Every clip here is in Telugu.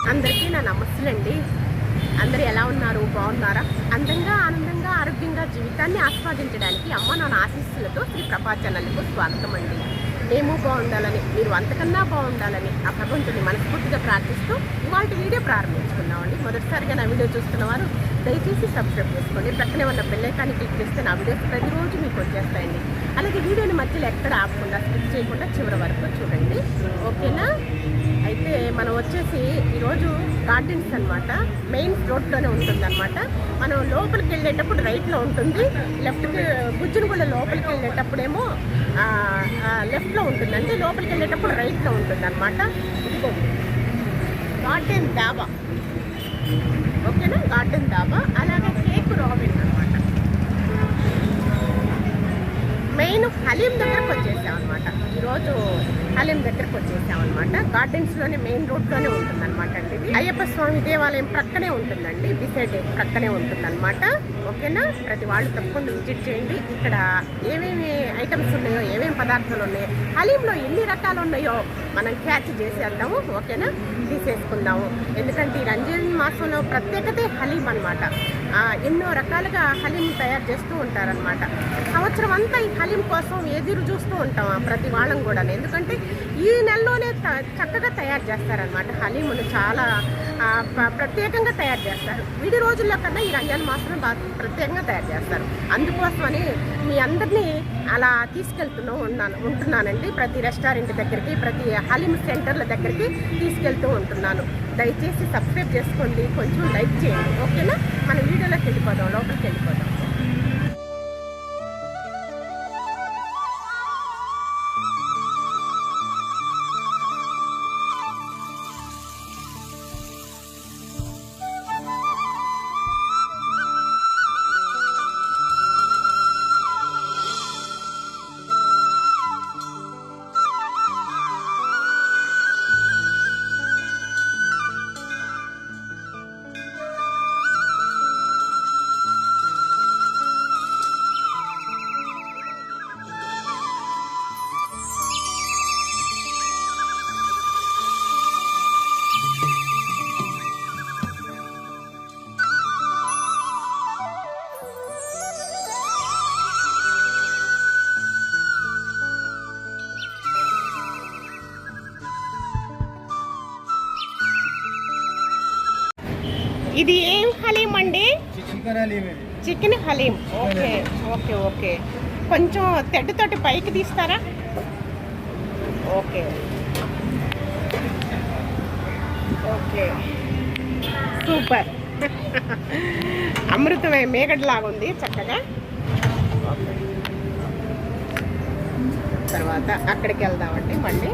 అందరికీ నా నమస్తులండి. అందరూ ఎలా ఉన్నారు? బాగున్నారా? అందంగా ఆనందంగా ఆరోగ్యంగా జీవితాన్ని ఆస్వాదించడానికి అమ్మ నాన్న ఆశీస్సులతో శ్రీ ప్రభా ఛానల్కు స్వాగతం అండి. మేము బాగుండాలని, మీరు అంతకన్నా బాగుండాలని ఆ భగవంతుని మనస్ఫూర్తిగా ప్రార్థిస్తూ ఇవాళ వీడియో ప్రారంభించుకున్నామండి. మొదటిసారిగా నా వీడియో చూస్తున్న వారు దయచేసి సబ్స్క్రైబ్ చేసుకోండి. ప్రక్కనే ఉన్న బెల్ ఐకాన్ని క్లిక్ చేస్తే నా వీడియోస్ ప్రతిరోజు మీకు వచ్చేస్తాయండి. అలాగే వీడియోని మధ్యలో ఎక్కడ ఆపకుండా స్కిప్ చేయకుండా చివరి వరకు చూడండి, ఓకేనా? అయితే మనం వచ్చేసి ఈరోజు గార్డెన్స్ అనమాట. మెయిన్ రోడ్లోనే ఉంటుంది అనమాట. మనం లోపలికి వెళ్ళేటప్పుడు రైట్లో ఉంటుంది, లెఫ్ట్కి గుజ్జునుగుళ్ళ లోపలికి వెళ్ళేటప్పుడేమో లెఫ్ట్లో ఉంటుందండి, లోపలికి వెళ్ళేటప్పుడు రైట్లో ఉంటుంది అనమాట. ఇదిగో గార్డెన్ డాబా, ఓకేనా? గార్డెన్ డాబా. అలాగే కేక్ రాబిన్ అనమాట. మెయిన్ హలీం దగ్గరకు వచ్చేసామన్నమాట. ఈరోజు హలీం దగ్గరకు వచ్చేసామన్నమాట. గార్డెన్స్లోనే మెయిన్ రోడ్లోనే ఉంటుందన్నమాట అండి. ఇది అయ్యప్ప స్వామి దేవాలయం ప్రక్కనే ఉంటుందండి, బిసైడ్ ప్రక్కనే ఉంటుందన్నమాట, ఓకేనా? ప్రతి వాళ్ళు తప్పకుండా విజిట్ చేయండి. ఇక్కడ ఏమేమి ఐటమ్స్ ఉన్నాయో, ఏమేమి పదార్థాలు ఉన్నాయో, హలీంలో ఎన్ని రకాలు ఉన్నాయో మనం క్యాచ్ చేసేద్దాము, ఓకేనా? తీసేసుకుందాము. ఎందుకంటే ఈ రంజాన్ మాసంలో ప్రత్యేకతే హలీం అనమాట. ఎన్నో రకాలుగా హలీం తయారు చేస్తూ ఉంటారనమాట. సంవత్సరం అంతా ఈ హలీం కోసం ఎదురు చూస్తూ ఉంటాం ప్రతి వాళ్ళం కూడా. ఎందుకంటే ఈ నెలలోనే చక్కగా తయారు చేస్తారనమాట. హలీమును చాలా ప్రత్యేకంగా తయారు చేస్తారు. విడి రోజుల్లో కన్నా ఈ రంజాన్ మాసంలో బాగా ప్రత్యేకంగా తయారు చేస్తారు. అందుకోసమని మీ అందరినీ అలా ఉంటున్నానండి. ప్రతి రెస్టారెంట్ దగ్గరికి, ప్రతి హలీం సెంటర్ల దగ్గరికి తీసుకెళ్తూ ఉంటున్నాను. దయచేసి సబ్స్క్రైబ్ చేసుకోండి, కొంచెం లైక్ చేయండి, ఓకేనా? మన వీడియోలోకి వెళ్ళిపోదాం, లోపలికి వెళ్ళిపోదాం. ఇది ఏం హలీం అండి? Chicken haleem. Okay okay okay. కొంచెం తెడ్డుతోటి పైకి తీస్తారా? Okay okay, super. అమృతమే, మేగడలాగా ఉంది చక్కగా. తర్వాత అక్కడికి వెళ్దామండి మళ్ళీ.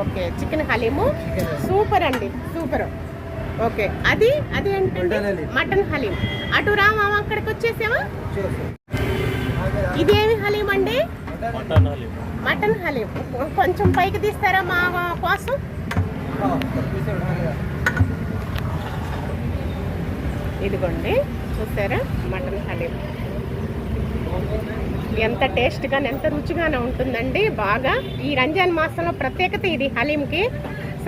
ఓకే, చికెన్ హలీము సూపర్ అండి, సూపర్. ఓకే, అది ఏంటంటే మటన్ హలీం. అటు రామా, అక్కడికి వచ్చేసామా? ఇదేమి హలీం అండి? మటన్ హలీం. కొంచెం పైకి తీస్తారా మా కోసం? ఇదిగోండి, చూసారా మటన్ హలీం. ఎంత టేస్ట్గానే, ఎంత రుచిగానే ఉంటుందండి. బాగా ఈ రంజాన్ మాసంలో ప్రత్యేకత ఇది హలీంకి.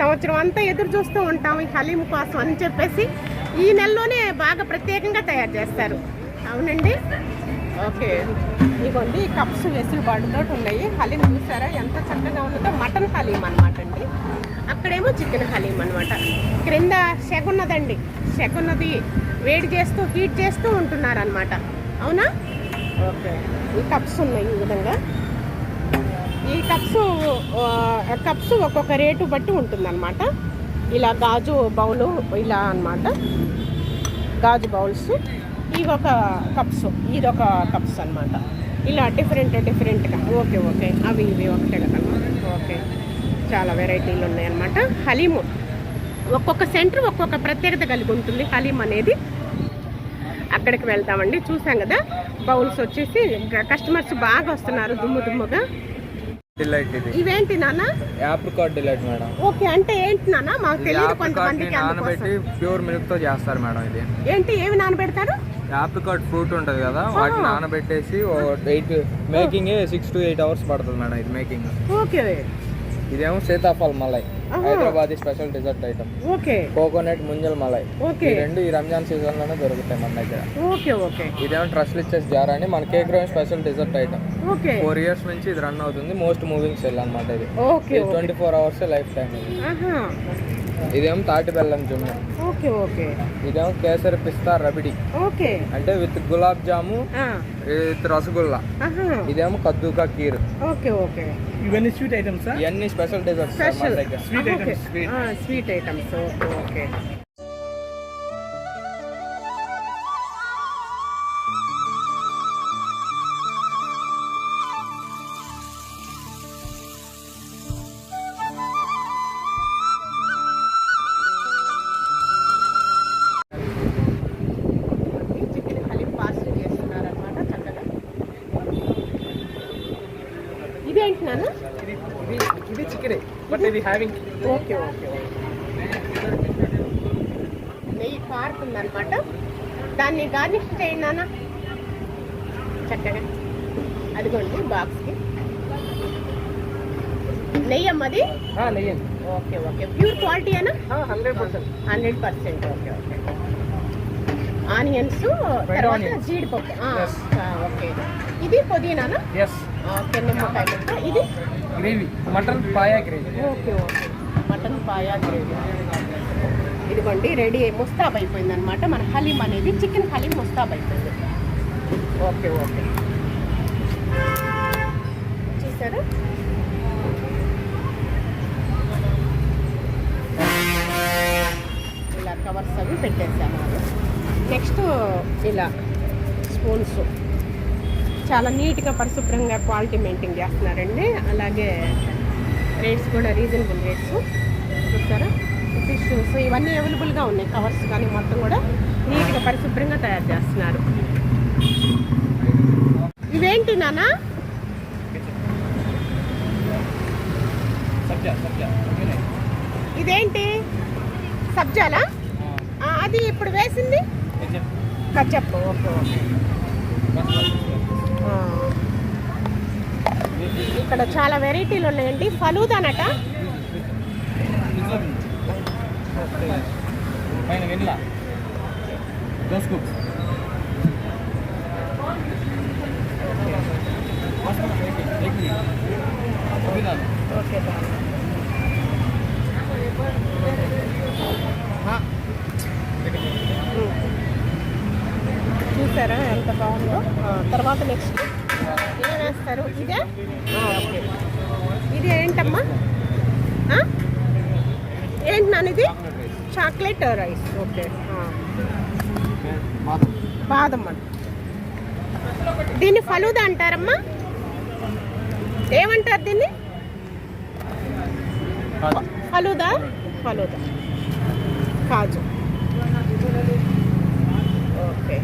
సంవత్సరం అంతా ఎదురు చూస్తూ ఉంటాం ఈ హలీం కోసం అని చెప్పేసి ఈ నెలలోనే బాగా ప్రత్యేకంగా తయారు చేస్తారు. అవునండి. ఓకే, ఇదిగోండి కప్స్ వెసులుబాటుతో ఉన్నాయి. హలీం చూసారా ఎంత చక్కగా ఉన్నదో? మటన్ హలీం అనమాట అండి. అక్కడేమో చికెన్ హలీం అనమాట. క్రింద సెగున్నదండి, సెగున్నది వేడి చేస్తూ హీట్ చేస్తూ ఉంటున్నారనమాట. అవునా? ఓకే, ఈ కప్స్ ఉన్నాయి ఈ విధంగా. ఈ కప్స్ ఒక్కొక్క రేటు బట్టి ఉంటుందన్నమాట. ఇలా గాజు బౌలు ఇలా అన్నమాట, గాజు బౌల్స్. ఇవి ఒక కప్స్, ఇదొక కప్స్ అనమాట. ఇలా డిఫరెంట్గా. ఓకే ఓకే, అవి ఇవి ఒకటే కదనమాట. ఓకే, చాలా వెరైటీలు ఉన్నాయన్నమాట. హలీము ఒక్కొక్క సెంటర్ ఒక్కొక్క ప్రత్యేకత కలిగి ఉంటుంది హలీం అనేది. అక్కడికి వెళ్తామండి. చూసాం కదా బౌల్స్ వచ్చేసి. కస్టమర్స్ బాగా వస్తున్నారు దుమ్ముగా. డిలైట్ ఇది. ఇవేంటి నాన్న? Apricot delight madam. ఓకే, అంటే ఏంటి నాన్న? మాకు తెలియదు. కొంతమందికి నానబెట్టి ప్యూర్ మిల్క్ తో చేస్తారు మేడం. ఇది ఏంటి? ఏమి నానబెడతారు? యాప్రికాట్ ఫ్రూట్ ఉంటుంది కదా, వాటిని నానబెట్టేసి 8 మేకింగ్ 6 to 8 hours పడుతుంది మేడం ఇది మేకింగ్. ఓకే, ఇదేమో sitaphal malai, Hyderabadi special dessert item. Okay coconut munjal malai. Okay ఈ రెండు ఈ రంజాన్ సీజన్ లోనే దొరుకుతాయి మన దగ్గర. ఓకే ఓకే ఇదేమో ట్రస్ట్లు ఇచ్చేసి జారా అని మన cake ground special dessert item. Okay 4 years నుంచి ఇది రన్ అవుతుంది. మోస్ట్ మూవింగ్ సెల్ అన్నమాట ఇది. ఓకే 24 hours లైఫ్ టైం ఇది. ఆహా ఇదేమో తాటి బెల్లం జున్ను. ఓకే ఓకే ఇదేమో కేసరి పిస్తా రబిడి, ఓకే అంటే విత్ గులాబ్ జాము విత్ రసగుల్లా. ఇదేమో కద్దుకా కీర్. ఓకే ఓకే ఇవన్నీ స్వీట్ ఐటమ్స్. ఇవన్నీ స్పెషల్ డెజర్ట్స్ మన దగ్గర. Sweet items. Okay okay chicken haleem parcel చేస్తున్నారనమాట చక్కగా. ఇదేంటి నాన్న? ఇది చికెన్ బట్ ఇది హ్యావింగ్. ఓకే ఓకే నెయ్యి కారుతుందనమాట. దాన్ని గార్నిష్ చేయండి నాన్న చక్కగా. అదిగోండి బాక్స్కి నెయ్యి అమ్మది. నెయ్యి. ఓకే ఓకే ప్యూర్ క్వాలిటీ అనా? 100%. 100%. ఓకే ఓకే ఆనియన్స్, తర్వాత జీడిపప్పు. ఓకే ఇది పుదీనానా? ఎస్. ఓకే నిమ్మకాయ ముక్క. ఇది gravy, mutton paya gravy. Okay okay mutton paya gravy. ఇదిగోండి రెడీ ముస్తాబ్ అయిపోయింది అనమాట మన హలీం అనేది. చికెన్ హలీం ముస్తాబ్ అయిపోయింది. ఓకే ఓకే చూసారా? ఇలా కవర్స్ అవి పెట్టేసాను. నెక్స్ట్ ఇలా స్పూన్స్ చాలా నీట్గా పరిశుభ్రంగా క్వాలిటీ మెయింటైన్ చేస్తున్నారండి. అలాగే రేట్స్ కూడా రీజనబుల్ రేట్స్. చూస్తారా? ఫిషెస్ ఇవన్నీ అవైలబుల్గా ఉన్నాయి. కవర్స్ కానీ మొత్తం కూడా నీట్గా పరిశుభ్రంగా తయారు చేస్తున్నారు. ఇవేంటి నాన్న? ఇదేంటి సబ్జాలా? అది ఇప్పుడు వేసింది కచ్చప్. ఓకే ఓకే ఇక్కడ చాలా వెరైటీలు ఉన్నాయండి. ఫలూదానట. ఓకే చూసారా ఎంత బాగుందో? తర్వాత నెక్స్ట్ ఏం వేస్తారు? ఇదే. ఓకే ఇది ఏంటమ్మా? ఏంటి నాన్న ఇది? Chocolate rice. ఓకే బాదం అంట. దీన్ని ఫలూదా అంటారమ్మా? ఏమంటారు దీన్ని? ఫలూదా. ఫలూదా కాజు. ఓకే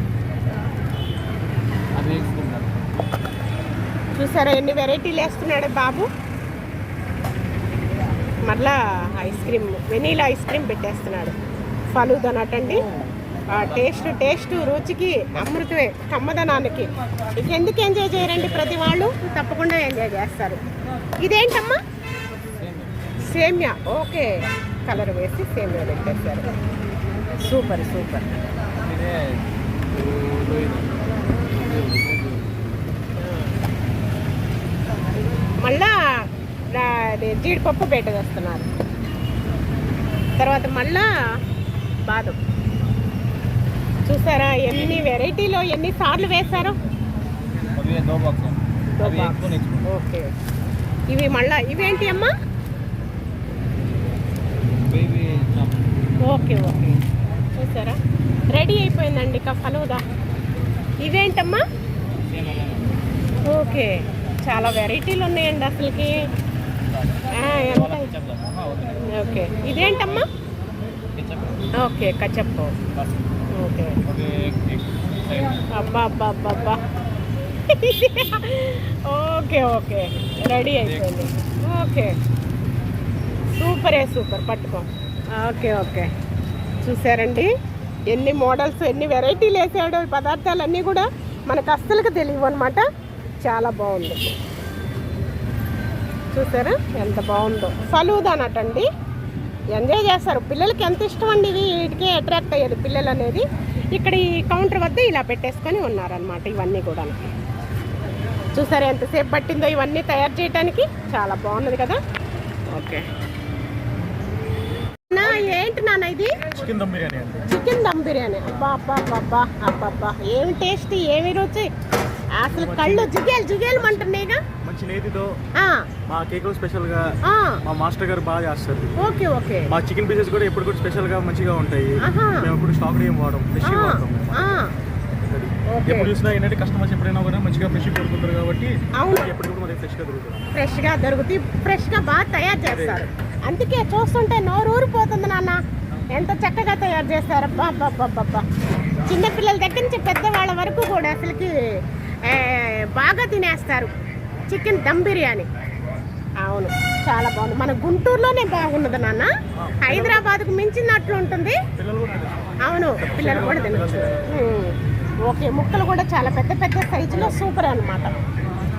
చూసారా ఎన్ని వెరైటీలు వేస్తున్నాడు బాబు. మళ్ళా ice cream, vanilla ice cream పెట్టేస్తున్నాడు. ఫలూదా నటండి. టేస్ట్ రుచికి అమృతమే, కమ్మదనానికి. ఇక ఎందుకు ఎంజాయ్ చేయరండి ప్రతి వాళ్ళు? తప్పకుండా ఎంజాయ్ చేస్తారు. ఇదేంటమ్మా? సేమియా. ఓకే కలర్ వేసి సేమియా పెట్టేస్తారు. Super super. మళ్ళా జీడిపప్పు పెట్టేస్తున్నారు. తర్వాత మళ్ళా బాదం. చూసారా ఎన్ని వెరైటీలో ఎన్ని సార్లు వేశారో. ఓకే ఇవి మళ్ళా ఇవేంటి అమ్మా? ఓకే ఓకే చూసారా రెడీ అయిపోయిందండి ఇక ఫలూదా. ఇవేంటమ్మా? ఓకే చాలా వెరైటీలు ఉన్నాయండి అసలుకి. ఓకే ఇదేంటమ్మా? Okay ketchup. ఓకే అబ్బా అబ్బా అబ్బా అబ్బా. ఓకే ఓకే రెడీ అయిపోయింది. ఓకే సూపరే సూపర్. పట్టుకో. ఓకే ఓకే చూసారండి ఎన్ని మోడల్స్ ఎన్ని వెరైటీలు వేసాడో. పదార్థాలన్నీ కూడా మనకు అస్సలుగా తెలియవు అనమాట. చాలా బాగుంది. చూసారా ఎంత బాగుందో. ఫలూదా అన్నట్టండి, ఎంజాయ్ చేస్తారు. పిల్లలకి ఎంత ఇష్టం అండి ఇవి, వీటికి అట్రాక్ట్ అయ్యేది పిల్లలు అనేది. ఇక్కడ ఈ కౌంటర్ వద్ద ఇలా పెట్టేసుకొని ఉన్నారనమాట. ఇవన్నీ కూడా చూసారా ఎంతసేపు పట్టిందో ఇవన్నీ తయారు చేయడానికి. చాలా బాగున్నది కదా. ఓకే నా ఏంటి నాన్న ఇది? చికెన్ దమ్ బిర్యానీ అండి. చికెన్ దమ్ బిర్యానీ. అబ్బా అబ్బా అబ్బా అబ్బా, ఏమి టేస్టీ, ఏమి రుచి, అసలు కళ్ళు జిగేలు అంటున్నాయిగా. మంచి నేతితో మా కేక్ స్పెషల్ గా మా మాస్టర్ గారు బాగా చేస్తారు. Okay okay. మా చికెన్ పీసెస్ కూడా ఎప్పుడు కూడా స్పెషల్ గా మంచిగా ఉంటాయి. మేము ఎప్పుడు స్టాక్ ఏం వాడడం, ఫ్రెష్ వాడతాం. ఎప్పుడు చూసినా ఏంటంటే కస్టమర్స్ ఎప్పుడైనా కూడా మంచిగా ఫ్రెష్ కొడుకుంటారు కాబట్టి ఎప్పటికప్పుడు మనకి ఫ్రెష్ గా దొరుకుతాయి. ఫ్రెష్ గా బాగా తయారు చేస్తారు. అందుకే చూస్తుంటే నోరు ఊరిపోతుంది నాన్న, ఎంత చక్కగా తయారు చేస్తారు. అబ్బా, చిన్నపిల్లల దగ్గర నుంచి పెద్దవాళ్ళ వరకు కూడా అసలుకి బాగా తినేస్తారు చికెన్ దమ్ బిర్యానీ. అవును, చాలా బాగుంది. మన గుంటూరులోనే బాగున్నది నాన్న, హైదరాబాద్కు మించినట్లు ఉంటుంది. అవును, పిల్లలు కూడా తినచ్చు. ఓకే, ముక్కలు కూడా చాలా పెద్ద పెద్ద సైజులో సూపర్ అనమాట.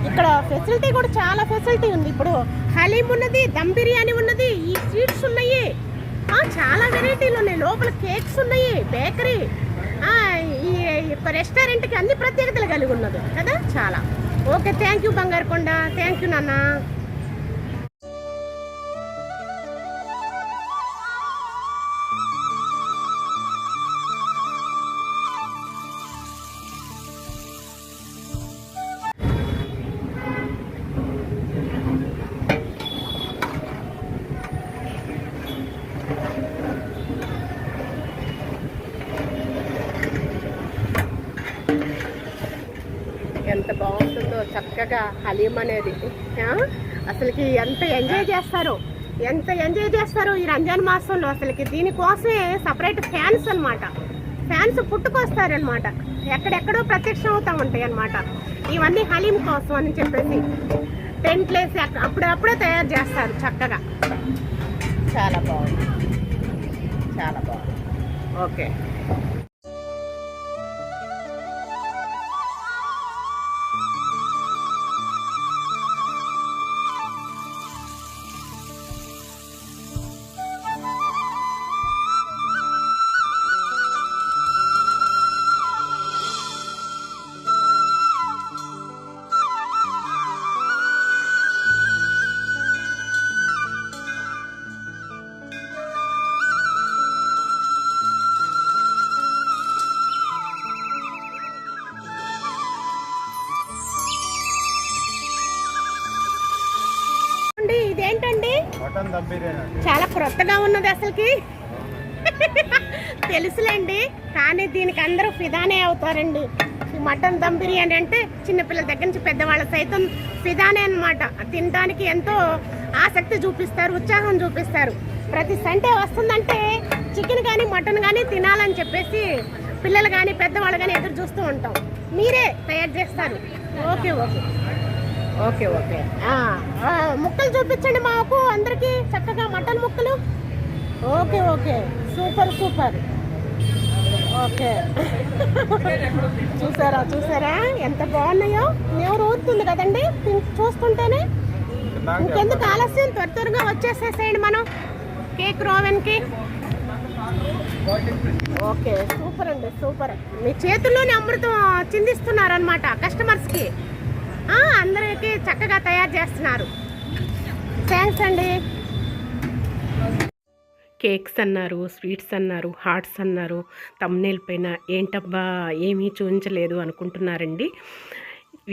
ఇక్కడ ఫెసిలిటీ కూడా చాలా ఫెసిలిటీ ఉంది. ఇప్పుడు హలీం ఉన్నది, దమ్ బిర్యానీ ఉన్నది, ఈ స్వీట్స్ ఉన్నాయి, చాలా వెరైటీలు ఉన్నాయి. లోపల కేక్స్ ఉన్నాయి, బేకరీ, ఈ రెస్టారెంట్కి అన్ని ప్రత్యేకతలు కలిగి ఉన్నది కదా. చాలా ఓకే. థ్యాంక్ యూ బంగారుకొండ, థ్యాంక్ యూ నాన్న. ఎంత బాగుంటుందో చక్కగా హలీం అనేది. అసలుకి ఎంత ఎంజాయ్ చేస్తారో ఈ రంజాన్ మాసంలో. అసలుకి దీనికోసమే సపరేట్ ఫ్యాన్స్ అనమాట. ఫ్యాన్స్ పుట్టుకొస్తారనమాట, ఎక్కడెక్కడో ప్రత్యక్షం అవుతూ ఉంటాయి అనమాట. ఇవన్నీ హలీం కోసం అని చెప్పేసి టెంట్లు వేసి అప్పుడప్పుడే తయారు చేస్తారు చక్కగా. చాలా బాగుంది, చాలా బాగుంది. ఓకే. ఇదేంటండి? మటన్ దమ్ బిర్యానీ. చాలా క్రొత్తగా ఉన్నది అసలుకి. తెలుసులేండి, కానీ దీనికి అందరూ ఫిదానే అవుతారండి. ఈ మటన్ దమ్ బిర్యానీ అంటే చిన్నపిల్లల దగ్గర నుంచి పెద్దవాళ్ళ సైతం ఫిదానే అనమాట. తినడానికి ఎంతో ఆసక్తి చూపిస్తారు, ఉత్సాహం చూపిస్తారు. ప్రతి సండే వస్తుందంటే చికెన్ కానీ మటన్ కానీ తినాలని చెప్పేసి పిల్లలు కానీ పెద్దవాళ్ళు కానీ ఎదురు చూస్తూ ఉంటాం. మీరే తయారు చేస్తారు. Okay okay okay okay. ముక్కలు చూపించండి మాకు అందరికీ చక్కగా, మటన్ ముక్కలు. Okay okay, super super. Okay, చూసారా ఎంత బాగున్నాయో. ఎవరు ఊరుతుంది కదండి చూస్తుంటేనే. ఇంకెందుకు ఆలస్యం, త్వరగా వచ్చేసేసేయండి మనం కేక్ రోవెన్కి. ఓకే, సూపర్ అండి, సూపర్. మీ చేతుల్లోనే అమృతం చిందిస్తున్నారనమాట కస్టమర్స్కి. అందరికీ చక్కగా తయారు చేస్తున్నారు. థ్యాంక్స్ అండి. కేక్స్ అన్నారు, స్వీట్స్ అన్నారు, హార్ట్స్ అన్నారు. థంబ్నెయిల్ పైన ఏంటబ్బా ఏమీ చూపించలేదు అనుకుంటున్నారండి.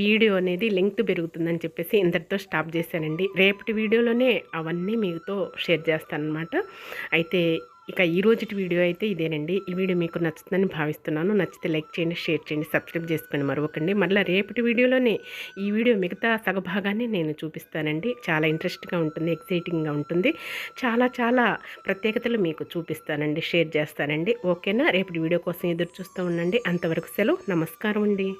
వీడియో అనేది లెంగ్త్ పెరుగుతుందని చెప్పేసి ఇంతటితో స్టాప్ చేశానండి. రేపటి వీడియోలోనే అవన్నీ మీతో షేర్ చేస్తానన్నమాట. అయితే ఇక ఈ రోజుటి వీడియో అయితే ఇదేనండి. ఈ వీడియో మీకు నచ్చుతుందని భావిస్తున్నాను. నచ్చితే లైక్ చేయండి, షేర్ చేయండి, సబ్స్క్రైబ్ చేసుకొని మరొకండి. మళ్ళీ రేపటి వీడియోలోనే ఈ వీడియో మిగతా సగభాగాన్ని నేను చూపిస్తానండి. చాలా ఇంట్రెస్ట్గా ఉంటుంది, ఎక్సైటింగ్గా ఉంటుంది. చాలా ప్రత్యేకతలు మీకు చూపిస్తానండి, షేర్ చేస్తానండి. ఓకేనా? రేపటి వీడియో కోసం ఎదురు చూస్తూ ఉండండి. అంతవరకు సెలవు. నమస్కారం అండి.